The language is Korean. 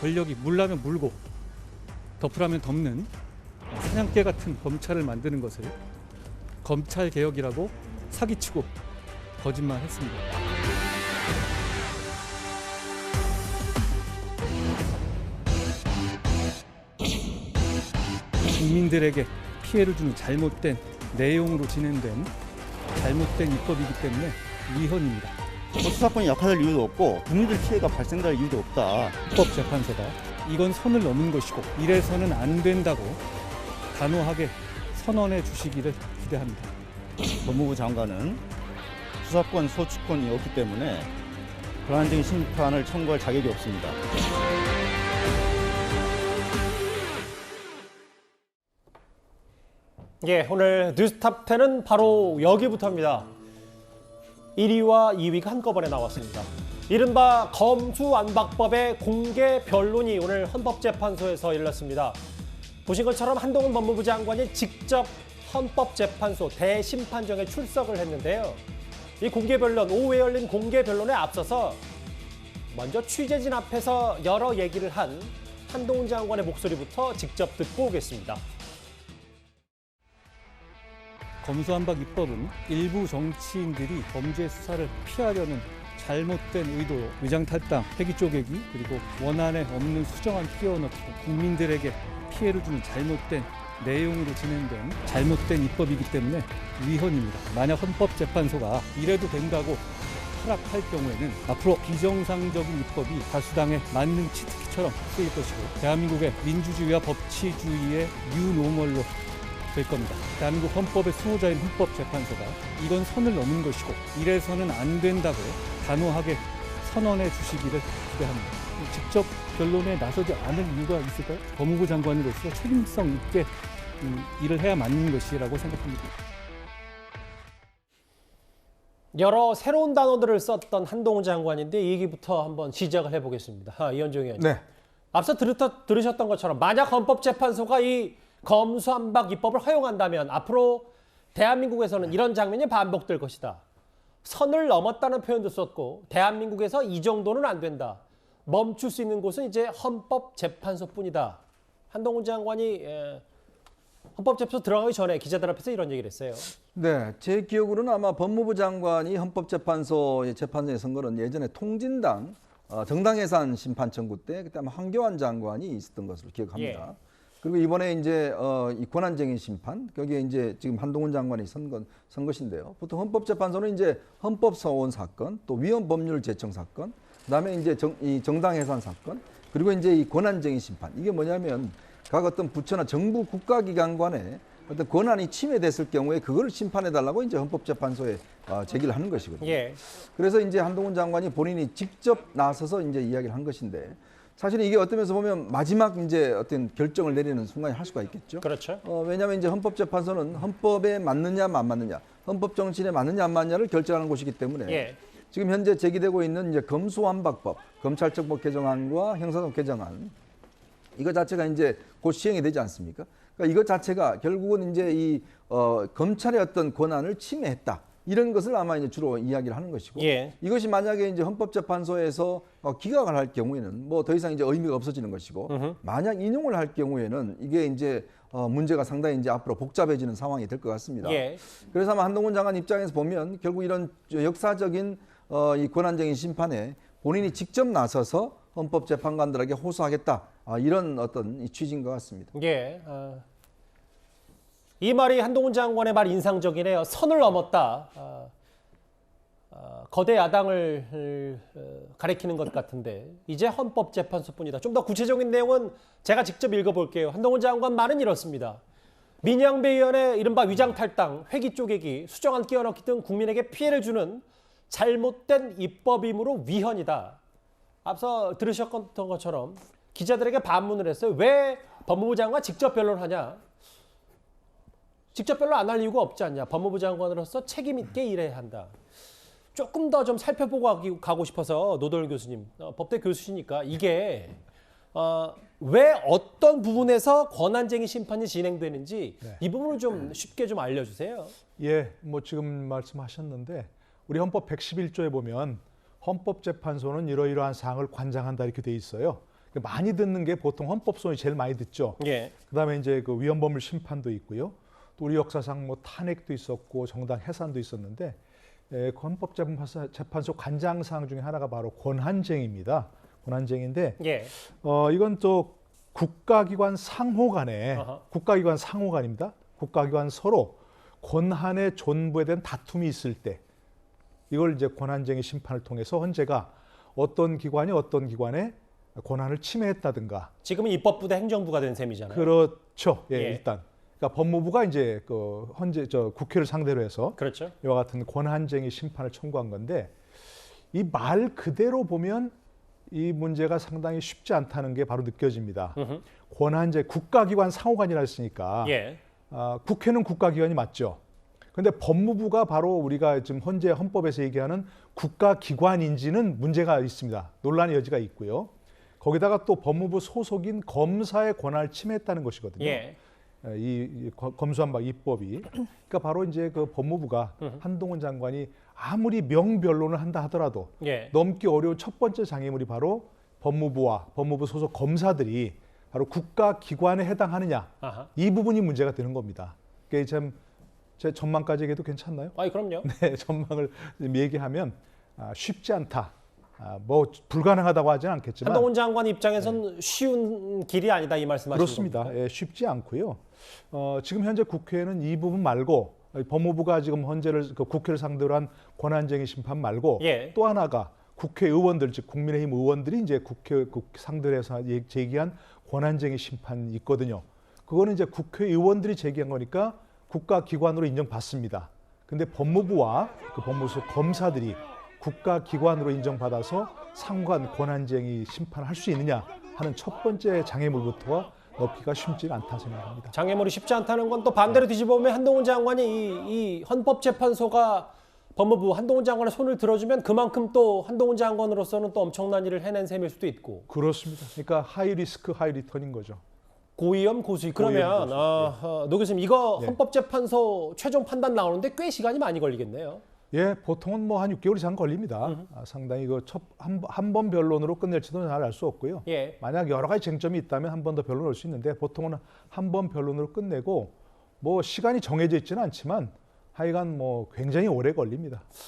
권력이 물라면 물고 덮으라면 덮는 사냥개 같은 검찰을 만드는 것을 검찰 개혁이라고 사기치고 거짓말했습니다. 국민들에게 피해를 주는 잘못된 내용으로 진행된 잘못된 입법이기 때문에 위헌입니다. 수사권이 약화될 이유도 없고 국민들 피해가 발생될 이유도 없다. 헌법재판소가 이건 선을 넘은 것이고 이래서는 안 된다고 단호하게 선언해 주시기를 기대합니다. 법무부 장관은 수사권 소추권이 없기 때문에 권한쟁의 심판을 청구할 자격이 없습니다. 예, 오늘 뉴스탑 10은 바로 여기부터입니다. 1위와 2위가 한꺼번에 나왔습니다. 이른바 검수완박법의 공개 변론이 오늘 헌법재판소에서 열렸습니다. 보신 것처럼 한동훈 법무부 장관이 직접 헌법재판소 대심판정에 출석을 했는데요. 이 공개 변론, 오후에 열린 공개 변론에 앞서서 먼저 취재진 앞에서 여러 얘기를 한 한동훈 장관의 목소리부터 직접 듣고 오겠습니다. 검수완박 입법은 일부 정치인들이 범죄 수사를 피하려는 잘못된 의도로 위장탈당, 폐기 쪼개기, 그리고 원안에 없는 수정안 끼워넣고 국민들에게 피해를 주는 잘못된 내용으로 진행된 잘못된 입법이기 때문에 위헌입니다. 만약 헌법재판소가 이래도 된다고 허락할 경우에는 앞으로 비정상적인 입법이 다수당의 만능 치트키처럼 쓰일 것이고 대한민국의 민주주의와 법치주의의 뉴노멀로 될 겁니다. 대한민국 헌법의 수호자인 헌법재판소가 이건 선을 넘은 것이고 이래서는 안 된다고 단호하게 선언해 주시기를 기대합니다. 직접 변론에 나서지 않을 이유가 있을까요? 법무부 장관으로서 책임성 있게 일을 해야 맞는 것이라고 생각합니다. 여러 새로운 단어들을 썼던 한동훈 장관인데 이 얘기부터 한번 시작을 해보겠습니다. 이현종 의원님. 네. 앞서 들으셨던 것처럼 만약 헌법재판소가 이 검수완박 입법을 허용한다면 앞으로 대한민국에서는 이런 장면이 반복될 것이다. 선을 넘었다는 표현도 썼고 대한민국에서 이 정도는 안 된다. 멈출 수 있는 곳은 이제 헌법재판소뿐이다. 한동훈 장관이 헌법재판소 들어가기 전에 기자들 앞에서 이런 얘기를 했어요. 네, 제 기억으로는 아마 법무부 장관이 헌법재판소의 재판장에 선 거는 예전에 통진당 정당해산 심판 청구 때 그때 아마 황교안 장관이 있었던 것으로 기억합니다. 예. 그리고 이번에 이제 이 권한쟁의 심판 거기에 이제 지금 한동훈 장관이 선 것인데요. 보통 헌법재판소는 이제 헌법소원 사건, 또 위헌법률 제청 사건, 그다음에 이제 이 정당해산 사건, 그리고 이제 이 권한쟁의 심판. 이게 뭐냐면 각 어떤 부처나 정부 국가기관 간에 어떤 권한이 침해됐을 경우에 그걸 심판해달라고 이제 헌법재판소에 제기를 하는 것이거든요. 예. 그래서 이제 한동훈 장관이 본인이 직접 나서서 이제 이야기를 한 것인데 사실 이게 어떤 면에서 보면 마지막 이제 어떤 결정을 내리는 순간이 할 수가 있겠죠. 그렇죠. 왜냐하면 이제 헌법재판소는 헌법에 맞느냐 안 맞느냐, 헌법 정신에 맞느냐 안 맞느냐를 결정하는 곳이기 때문에 예. 지금 현재 제기되고 있는 이제 검수완박법, 검찰청법 개정안과 형사법 개정안 이거 자체가 이제 곧 시행이 되지 않습니까? 그러니까 이것 자체가 결국은 이제 이 검찰의 어떤 권한을 침해했다. 이런 것을 아마 이제 주로 이야기를 하는 것이고 예. 이것이 만약에 이제 헌법재판소에서 기각을 할 경우에는 뭐 더 이상 이제 의미가 없어지는 것이고 만약 인용을 할 경우에는 이게 이제 문제가 상당히 이제 앞으로 복잡해지는 상황이 될 것 같습니다. 예. 그래서 아마 한동훈 장관 입장에서 보면 결국 이런 역사적인 이 권한쟁의 심판에 본인이 직접 나서서 헌법재판관들에게 호소하겠다 이런 어떤 취지인 것 같습니다. 예. 이 말이 한동훈 장관의 말 인상적이네요. 선을 넘었다. 거대 야당을 가리키는 것 같은데 이제 헌법재판소뿐이다. 좀 더 구체적인 내용은 제가 직접 읽어볼게요. 한동훈 장관 말은 이렇습니다. 민양배 의원의 이른바 위장탈당, 회기 쪼개기, 수정안 끼워넣기 등 국민에게 피해를 주는 잘못된 입법이므로 위헌이다. 앞서 들으셨던 것처럼 기자들에게 반문을 했어요. 왜 법무부 장관 직접 변론하냐? 직접 변론 안 할 이유가 없지 않냐. 법무부 장관으로서 책임 있게 일해야 한다. 조금 더 좀 살펴보고 가고 싶어서 노도열 교수님, 법대 교수시니까 이게 왜 어떤 부분에서 권한쟁의 심판이 진행되는지 네. 이 부분을 좀 쉽게 좀 알려주세요. 예, 뭐 지금 말씀하셨는데 우리 헌법 111조에 보면 헌법재판소는 이러이러한 사항을 관장한다 이렇게 돼 있어요. 많이 듣는 게 보통 헌법소원이 제일 많이 듣죠. 예. 그다음에 이제 그 위헌법률 심판도 있고요. 또 우리 역사상 뭐 탄핵도 있었고 정당 해산도 있었는데 헌법재판소 관장 사항 중에 하나가 바로 권한쟁의입니다. 권한쟁의인데 예. 이건 또 국가기관 상호 간에 아하. 국가기관 상호 간입니다. 국가기관 서로 권한의 존부에 대한 다툼이 있을 때 이걸 이제 권한쟁의 심판을 통해서 헌재가 어떤 기관이 어떤 기관의 권한을 침해했다든가. 지금은 입법부대 행정부가 된 셈이잖아요. 그렇죠. 예, 예. 일단 그러니까 법무부가 이제 그 국회를 상대로 해서 그렇죠. 이와 같은 권한쟁의 심판을 청구한 건데 이 말 그대로 보면 이 문제가 상당히 쉽지 않다는 게 바로 느껴집니다. 권한제 국가기관 상호간이라 했으니까 예. 국회는 국가기관이 맞죠. 그런데 법무부가 바로 우리가 지금 현재 헌법에서 얘기하는 국가기관인지는 문제가 있습니다. 논란의 여지가 있고요. 거기다가 또 법무부 소속인 검사의 권한을 침해했다는 것이거든요. 예. 이 검수한 바 입법이 그러니까 바로 이제 그 법무부가 한동훈 장관이 아무리 명변론을 한다 하더라도 예. 넘기 어려운 첫 번째 장애물이 바로 법무부와 법무부 소속 검사들이 바로 국가기관에 해당하느냐 아하. 이 부분이 문제가 되는 겁니다. 그게 참 제 전망까지 얘기해도 괜찮나요? 아이 그럼요. 네, 전망을 얘기하면 쉽지 않다. 뭐 불가능하다고 하지는 않겠지만 한동훈 장관 입장에선 쉬운 길이 아니다 이 말씀하시는 그렇습니다. 겁니까? 예, 쉽지 않고요. 지금 현재 국회는 이 부분 말고 법무부가 지금 국회를 상대로 한 권한쟁의 심판 말고 예. 또 하나가 국회의원들 즉 국민의힘 의원들이 이제 국회 상대로 해서 제기한 권한쟁의 심판이 있거든요. 그거는 이제 국회의원들이 제기한 거니까 국가기관으로 인정받습니다. 근데 법무부와 그 법무부 검사들이 국가기관으로 인정받아서 상관 권한쟁의 심판을 할 수 있느냐 하는 첫 번째 장애물부터 넣기가 쉽지 않다 생각합니다. 장애물이 쉽지 않다는 건 또 반대로 뒤집어 보면 한동훈 장관이 이 헌법재판소가 법무부 한동훈 장관의 손을 들어주면 그만큼 또 한동훈 장관으로서는 또 엄청난 일을 해낸 셈일 수도 있고. 그렇습니다. 그러니까 하이 리스크 하이 리턴인 거죠. 고위험 고수익. 그러면 노 교수님 이거 네. 헌법재판소 최종 판단 나오는데 꽤 시간이 많이 걸리겠네요. 예, 보통은 뭐 한 6개월 이상 걸립니다. 상당히 그 한 번 변론으로 끝낼지도 잘 알 수 없고요. 예. 만약 여러 가지 쟁점이 있다면 한 번 더 변론을 할 수 있는데 보통은 한 번 변론으로 끝내고 뭐 시간이 정해져 있지는 않지만 하여간 뭐 굉장히 오래 걸립니다.